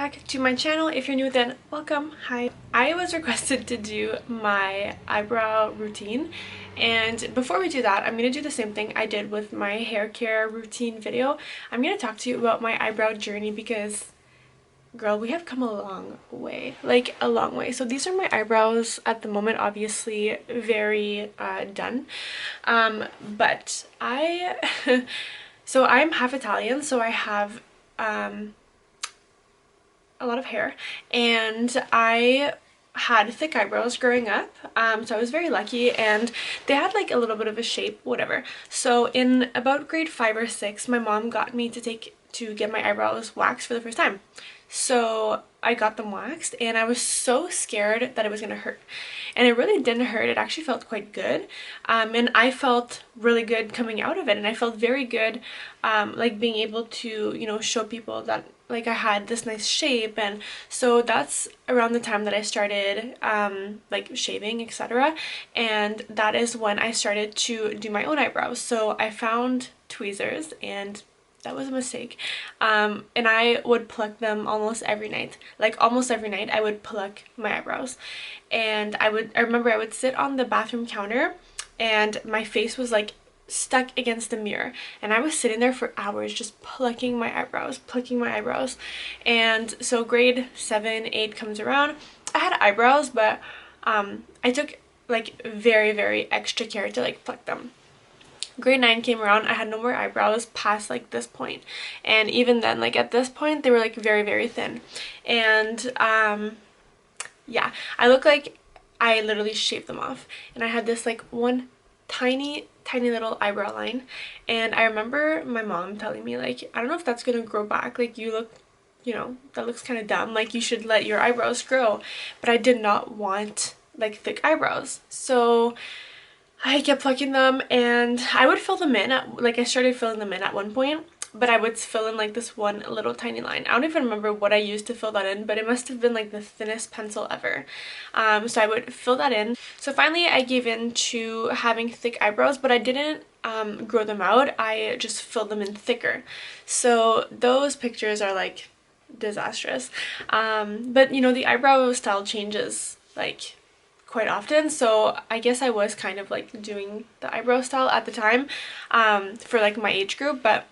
back to my channel. If you're new, then welcome. Hi. I was requested to do my eyebrow routine, and before we do that, I'm going to do the same thing I did with my hair care routine video. I'm going to talk to you about my eyebrow journey because girl, we have come a long way, like a long way. So these are my eyebrows at the moment, obviously very done, but I so I'm half Italian, so I have a lot of hair, and I had thick eyebrows growing up, so I was very lucky, and they had like a little bit of a shape, whatever. So in about grade 5 or 6, my mom got me to get my eyebrows waxed for the first time. So I got them waxed, and I was so scared that it was gonna hurt, and it really didn't hurt. It actually felt quite good, and I felt really good coming out of it, and I felt very good, like being able to, you know, show people that like I had this nice shape. And so that's around the time that I started like shaving, etc., and that is when I started to do my own eyebrows. So I found tweezers, and that was a mistake, and I would pluck them almost every night. Like almost every night I would pluck my eyebrows, and I remember I would sit on the bathroom counter, and my face was like stuck against the mirror, and I was sitting there for hours just plucking my eyebrows. And so grade 7, 8 comes around. I had eyebrows, but I took like very extra care to like pluck them. Grade 9 came around, I had no more eyebrows past like this point, and even then, like at this point, they were like very thin. And yeah, I look like I literally shaved them off, and I had this like one tiny little eyebrow line. And I remember my mom telling me, like, I don't know if that's gonna grow back, like you look, you know, that looks kind of dumb, like you should let your eyebrows grow. But I did not want like thick eyebrows, so I kept plucking them, and I would fill them in I started filling them in at one point, but I would fill in like this one little tiny line. I don't even remember what I used to fill that in, but it must have been like the thinnest pencil ever. So I would fill that in. So finally I gave in to having thick eyebrows, but I didn't grow them out. I just filled them in thicker. So those pictures are like disastrous. But you know, the eyebrow style changes like quite often, so I guess I was kind of like doing the eyebrow style at the time for like my age group. But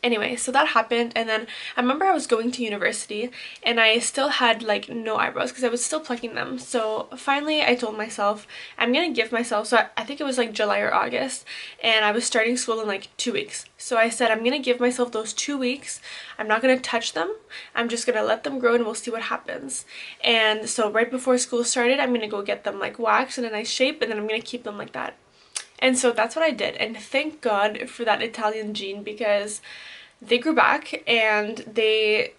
anyway, so that happened, and then I remember I was going to university, and I still had like no eyebrows because I was still plucking them. So finally I told myself I'm gonna give myself, so I think it was like July or August, and I was starting school in like 2 weeks. So I said I'm gonna give myself those 2 weeks. I'm not gonna touch them. I'm just gonna let them grow, and we'll see what happens. And so right before school started, I'm gonna go get them like waxed in a nice shape, and then I'm gonna keep them like that. And so that's what I did, and thank God for that Italian gene, because they grew back, and they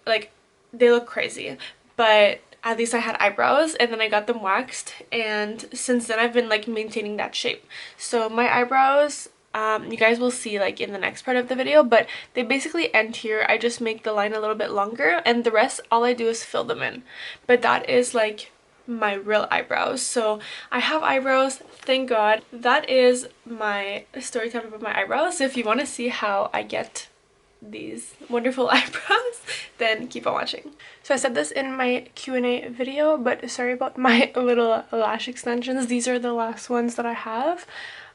look crazy, but at least I had eyebrows, and then I got them waxed, and since then I've been like maintaining that shape. So my eyebrows, you guys will see like in the next part of the video, but they basically end here. I just make the line a little bit longer, and the rest, all I do is fill them in. But that is like my real eyebrows. So I have eyebrows, thank God. That is my story time about my eyebrows. So if you want to see how I get these wonderful eyebrows, then keep on watching. So I said this in my Q&A video, but sorry about my little lash extensions. These are the last ones that I have.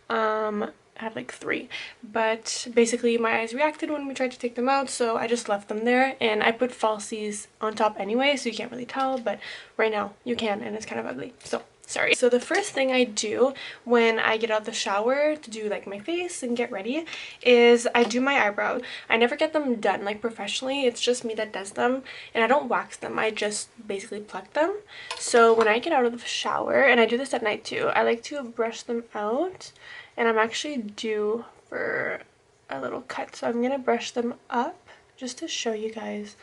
I had like 3, but basically my eyes reacted when we tried to take them out, so I just left them there, and I put falsies on top anyway, so you can't really tell, but right now you can, and it's kind of ugly, so sorry. So the first thing I do when I get out of the shower to do like my face and get ready is I do my eyebrow. I never get them done like professionally, it's just me that does them, and I don't wax them, I just basically pluck them. So when I get out of the shower, and I do this at night too, I like to brush them out, and I'm actually due for a little cut, so I'm gonna brush them up just to show you guys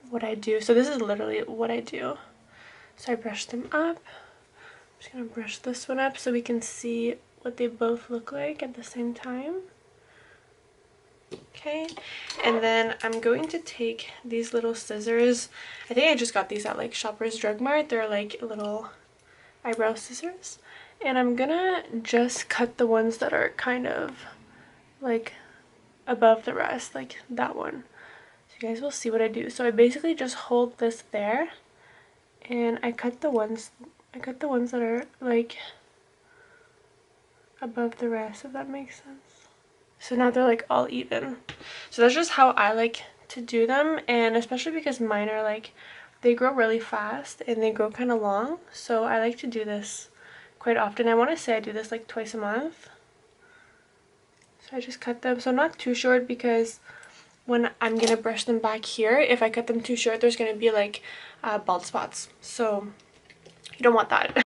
what I do. So this is literally what I do. So I brush them up. I'm just gonna brush this one up so we can see what they both look like at the same time. Okay, and then I'm going to take these little scissors. I think I just got these at like Shoppers Drug Mart. They're like little eyebrow scissors. And I'm gonna just cut the ones that are kind of like above the rest, like that one. So you guys will see what I do. So I basically just hold this there and I cut the ones that are like above the rest, if that makes sense. So now they're like all even. So that's just how I like to do them, and especially because mine are like, they grow really fast and they grow kind of long, so I like to do this quite often. I want to say I do this like twice a month. So I just cut them, so not too short, because when I'm gonna brush them back here, if I cut them too short, there's gonna be like bald spots, so you don't want that.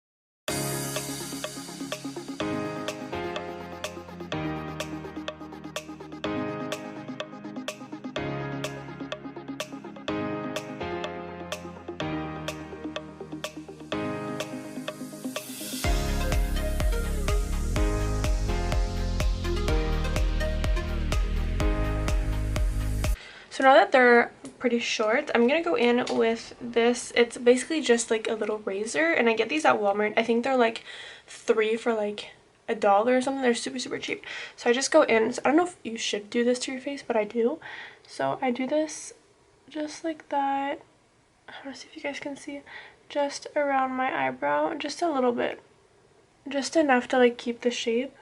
So now that they're pretty short, I'm gonna go in with this. It's basically just like a little razor, and I get these at Walmart. I think they're like 3 for like $1 or something. They're super cheap. So I just go in. So I don't know if you should do this to your face, but I do. So I do this just like that. I want to see if you guys can see. Just around my eyebrow, just a little bit. Just enough to like keep the shape.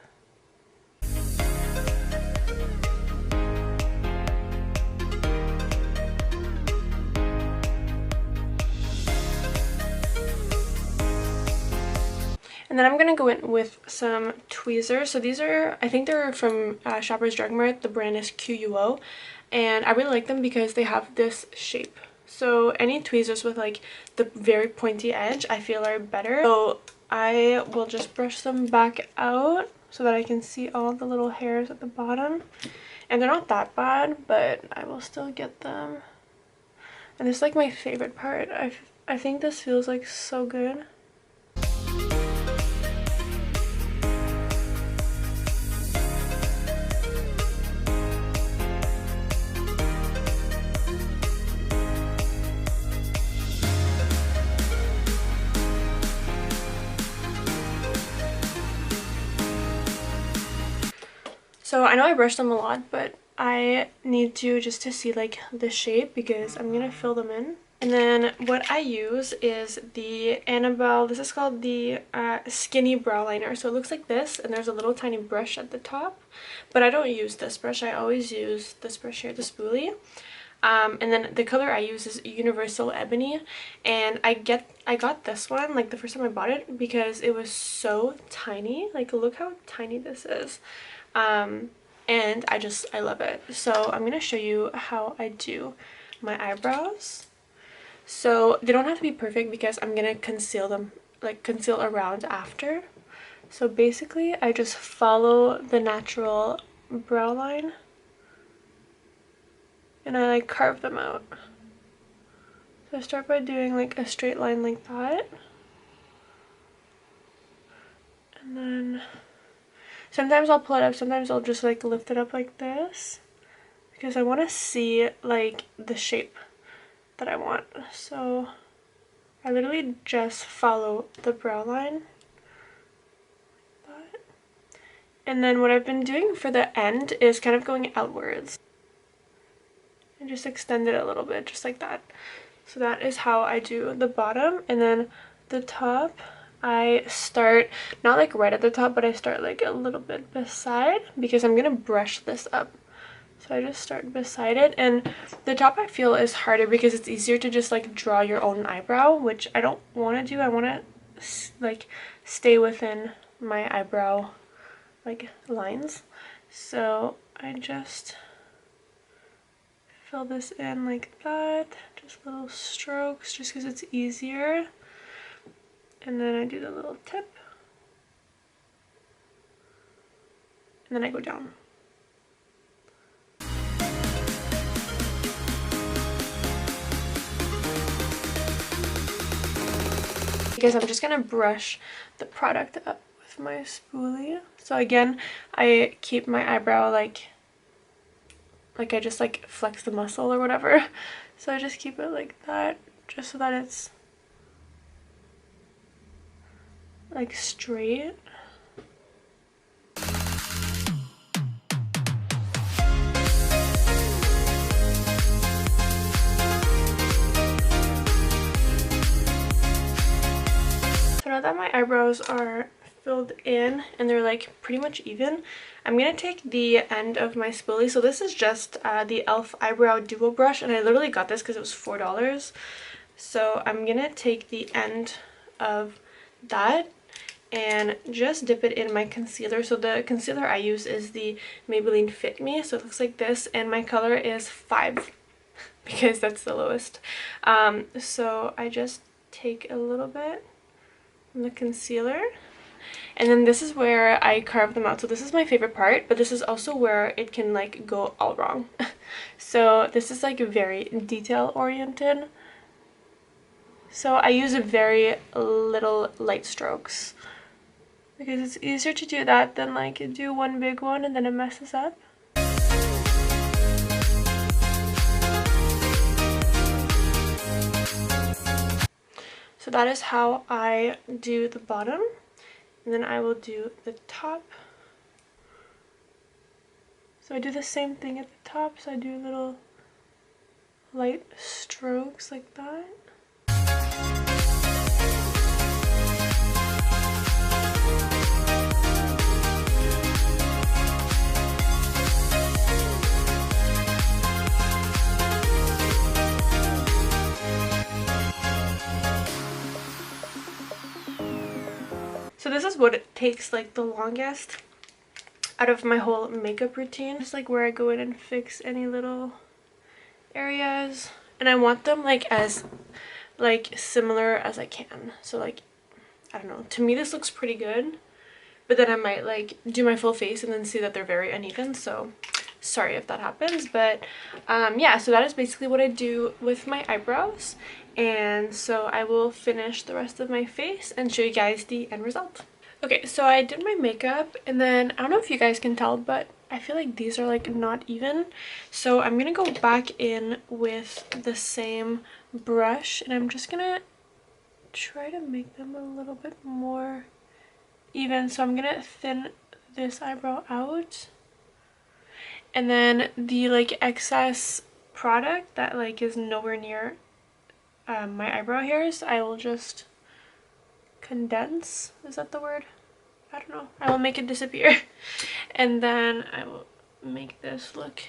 And then I'm going to go in with some tweezers. So these are, I think they're from Shoppers Drug Mart. The brand is QUO. And I really like them because they have this shape. So any tweezers with like the very pointy edge I feel are better. So I will just brush them back out so that I can see all the little hairs at the bottom. And they're not that bad, but I will still get them. And this is like my favorite part. I think this feels like so good. So I know I brushed them a lot, but I need to just to see like the shape, because I'm gonna fill them in. And then what I use is the Annabelle, this is called the skinny brow liner. So it looks like this, and there's a little tiny brush at the top, but I don't use this brush. I always use this brush here, the spoolie. And then the color I use is Universal Ebony, and I got this one like the first time I bought it because it was so tiny. Like, look how tiny this is. And I love it. So I'm gonna show you how I do my eyebrows. So they don't have to be perfect because I'm gonna conceal them, like conceal around after. So basically I just follow the natural brow line and I like carve them out. So I start by doing like a straight line like that, and then sometimes I'll pull it up, sometimes I'll just like lift it up like this because I want to see like the shape that I want. So I literally just follow the brow line like that. And then what I've been doing for the end is kind of going outwards and just extend it a little bit, just like that. So that is how I do the bottom. And then the top, I start not like right at the top, but I start like a little bit beside because I'm gonna brush this up. So I just start beside it, and the top I feel is harder because it's easier to just like draw your own eyebrow, which I don't want to do. I want to like stay within my eyebrow like lines. So I just fill this in like that, just little strokes just because it's easier. And then I do the little tip, and then I go down. Because I'm just gonna brush the product up with my spoolie. So again, I keep my eyebrow like I just like flex the muscle or whatever. So I just keep it like that, just so that it's like straight. now that my eyebrows are filled in and they're like pretty much even, I'm gonna take the end of my spoolie. So this is just the e.l.f. eyebrow duo brush, and I literally got this because it was $4. So I'm gonna take the end of that and just dip it in my concealer. So the concealer I use is the Maybelline Fit Me, so it looks like this, and my color is 5 because that's the lowest. So I just take a little bit from the concealer, and then this is where I carve them out. So this is my favorite part, but this is also where it can like go all wrong. So this is like very detail oriented, so I use a very little light strokes because it's easier to do that than like do one big one and then it messes up. So that is how I do the bottom, and then I will do the top. So I do the same thing at the top, so I do little light strokes like that. So this is what it takes like the longest out of my whole makeup routine. Just like where I go in and fix any little areas, and I want them like as like similar as I can. So like, I don't know, to me this looks pretty good, but then I might like do my full face and then see that they're very uneven, so sorry if that happens. But yeah, so that is basically what I do with my eyebrows, and so I will finish the rest of my face and show you guys the end result. Okay, so I did my makeup, and then I don't know if you guys can tell, but I feel like these are like not even, so I'm gonna go back in with the same brush and I'm just gonna try to make them a little bit more even. So I'm gonna thin this eyebrow out, and then the like excess product that like is nowhere near my eyebrow hairs, I will just condense, is that the word? I don't know. I will make it disappear and then I will make this look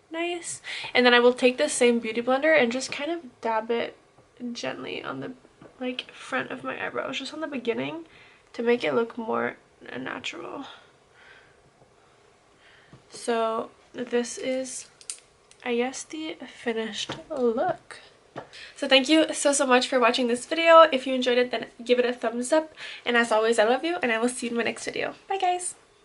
nice, and then I will take this same beauty blender and just kind of dab it gently on the like front of my eyebrows, just on the beginning, to make it look more natural. So this is, I guess, the finished look. So thank you so much for watching this video. If you enjoyed it, then give it a thumbs up, and as always, I love you and I will see you in my next video. Bye guys.